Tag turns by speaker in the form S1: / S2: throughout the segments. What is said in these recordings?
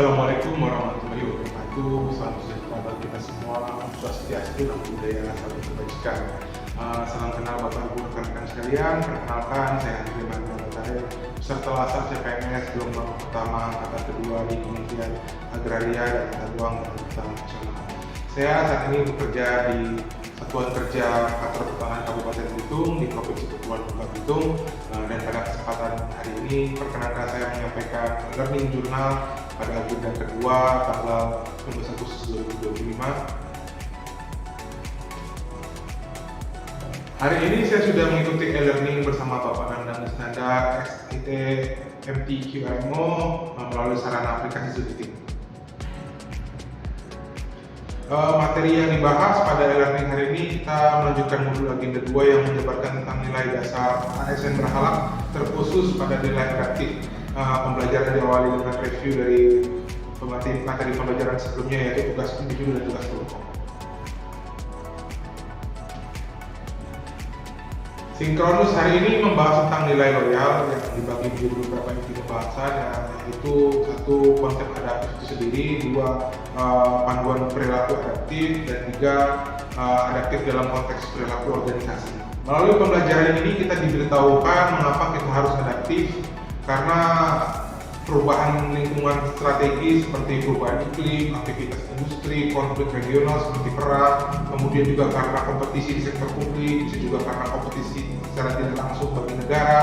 S1: Assalamualaikum warahmatullahi wabarakatuh. Salam sejahtera bagi kita semua. Swastiastu, namo buddhaya, salam kebajikan. Salam kenal Bapak Ibu rekan-rekan sekalian. Perkenalkan, saya Andri Mandrabatare, peserta lasar CPNS gelombang pertama angkatan kedua di Kementerian Agraria dan Tata Ruang dan Pertanian Nasional. Saya saat ini bekerja di Satuan Kerja Kantor Pertanahan Kabupaten Belitung di Provinsi Kepulauan Belitung, dan pada kesempatan hari ini perkenankan saya menyampaikan learning journal pada agenda kedua tanggal 15 Agustus 2025. Hari ini saya sudah mengikuti e-learning bersama Bapak Nandang Isnanda, XIT MTQMO melalui sarana aplikasi Zoom Meeting. Materi yang dibahas pada e-learning hari ini, kita melanjutkan modul agenda 2 yang menjabarkan tentang nilai dasar ASN berhalak terkhusus pada nilai adaptif. Pembelajaran diawali dengan review dari materi pembelajaran sebelumnya, yaitu tugas individu dan tugas kelompok. Sinkronus hari ini membahas tentang nilai loyal yang dibagi menjadi beberapa inti pembahasan, yaitu satu, konsep adaptif itu sendiri, dua, panduan perilaku adaptif, dan tiga, adaptif dalam konteks perilaku organisasi. Melalui pembelajaran ini kita diberitahukan mengapa kita harus adaptif, karena perubahan lingkungan strategis seperti perubahan iklim, aktivitas industri, konflik regional seperti perang, kemudian juga karena kompetisi di sektor publik, bisa juga karena kompetisi secara tidak langsung bagi negara,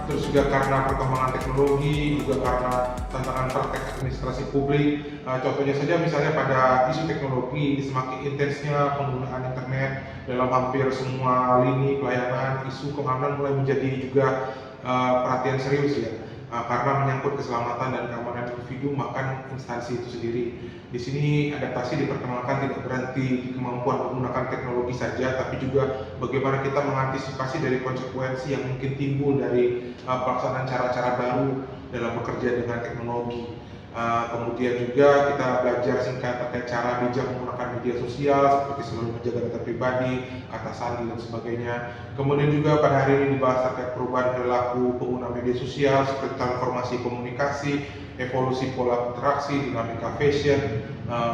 S1: terus juga karena perkembangan teknologi, juga karena tantangan praktek administrasi publik. Contohnya saja misalnya pada isu teknologi, semakin intensnya penggunaan internet dalam hampir semua lini pelayanan, isu keamanan mulai menjadi juga perhatian serius ya. Karena menyangkut keselamatan dan keamanan individu maupun instansi itu sendiri. Di sini adaptasi diperkenalkan tidak berhenti di kemampuan menggunakan teknologi saja, tapi juga bagaimana kita mengantisipasi dari konsekuensi yang mungkin timbul dari pelaksanaan cara-cara baru dalam bekerja dengan teknologi. Kemudian juga kita belajar singkat terkait cara bijak menggunakan media sosial seperti selalu menjaga data pribadi, kata sandi dan sebagainya. Kemudian juga pada hari ini dibahas terkait perubahan perilaku pengguna media sosial seperti transformasi komunikasi, evolusi pola interaksi, dinamika fashion,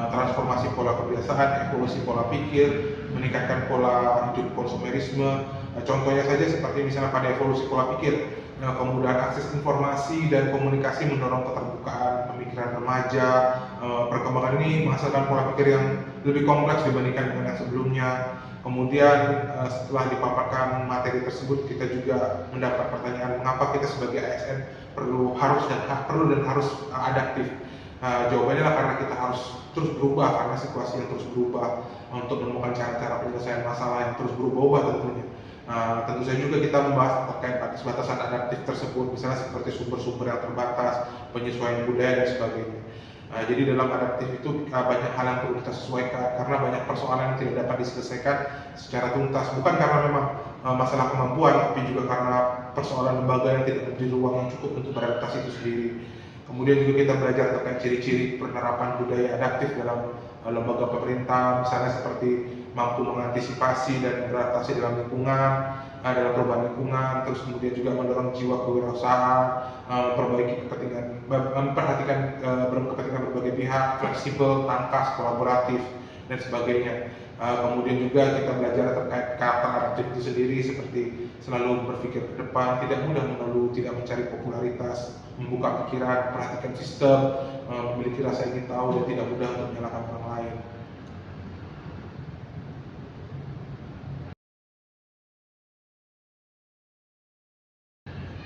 S1: transformasi pola kebiasaan, evolusi pola pikir, meningkatkan pola hidup konsumerisme. Contohnya saja seperti misalnya pada evolusi pola pikir, kemudahan akses informasi dan komunikasi mendorong keterbukaan pemikiran remaja. Perkembangan ini menghasilkan pola pikir yang lebih kompleks dibandingkan dengan yang sebelumnya. Kemudian setelah dipaparkan materi tersebut, kita juga mendapat pertanyaan mengapa kita sebagai ASN perlu dan harus adaptif. Jawabannya adalah karena kita harus terus berubah, karena situasi yang terus berubah, untuk menemukan cara-cara penyelesaian masalah yang terus berubah tentunya. Tentu saja juga kita membahas terkait batas-batasan adaptif tersebut, misalnya seperti sumber-sumber yang terbatas, penyesuaian budaya dan sebagainya. Jadi dalam adaptif itu banyak hal yang perlu kita sesuaikan, karena banyak persoalan yang tidak dapat diselesaikan secara tuntas, bukan karena memang masalah kemampuan, tapi juga karena persoalan lembaga yang tidak memberi ruang yang cukup untuk beradaptasi itu sendiri. Kemudian juga kita belajar terkait ciri-ciri penerapan budaya adaptif dalam lembaga pemerintah, misalnya seperti mampu mengantisipasi dan beradaptasi dalam lingkungan, dalam perubahan lingkungan, terus kemudian juga mendorong jiwa kewirausahaan, memperhatikan kepentingan berbagai pihak, fleksibel, tangkas, kolaboratif, dan sebagainya. Kemudian juga kita belajar terkait karakter adaptif itu sendiri, seperti selalu berpikir ke depan, tidak mudah mengeluh, tidak mencari popularitas, membuka pikiran, perhatikan sistem, memiliki rasa ingin tahu, dan tidak mudah untuk menyalahkan orang lain.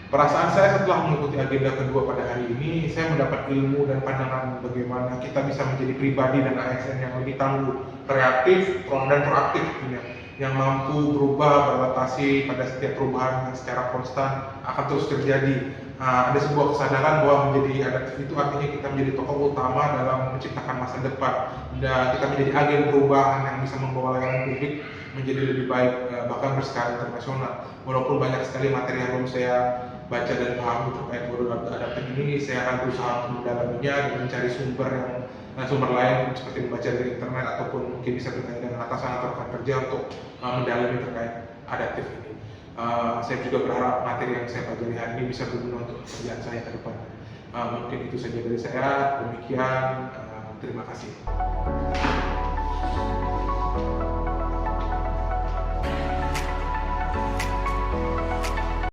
S1: Perasaan saya setelah mengikuti agenda kedua pada hari ini, saya mendapat ilmu dan pandangan bagaimana kita bisa menjadi pribadi dan ASN yang lebih tangguh, kreatif, dan proaktif tentunya, yang mampu berubah, beradaptasi pada setiap perubahan yang secara konstan akan terus terjadi. Ada sebuah kesadaran bahwa menjadi adaptif itu artinya kita menjadi tokoh utama dalam menciptakan masa depan, dan kita menjadi agen perubahan yang bisa membawa layanan publik menjadi lebih baik, bahkan berskala internasional. Walaupun banyak sekali materi yang belum saya baca dan paham terkait modul adaptif ini, saya akan berusaha untuk mendalaminya dan mencari sumber lain seperti membaca dari internet ataupun mungkin bisa bertanya dengan atasan atau rekan kerja untuk mendalami terkait adaptif ini. Saya juga berharap materi yang saya pelajari hari ini bisa berguna untuk pekerjaan saya ke depan. Mungkin itu saja dari saya. Demikian, terima kasih.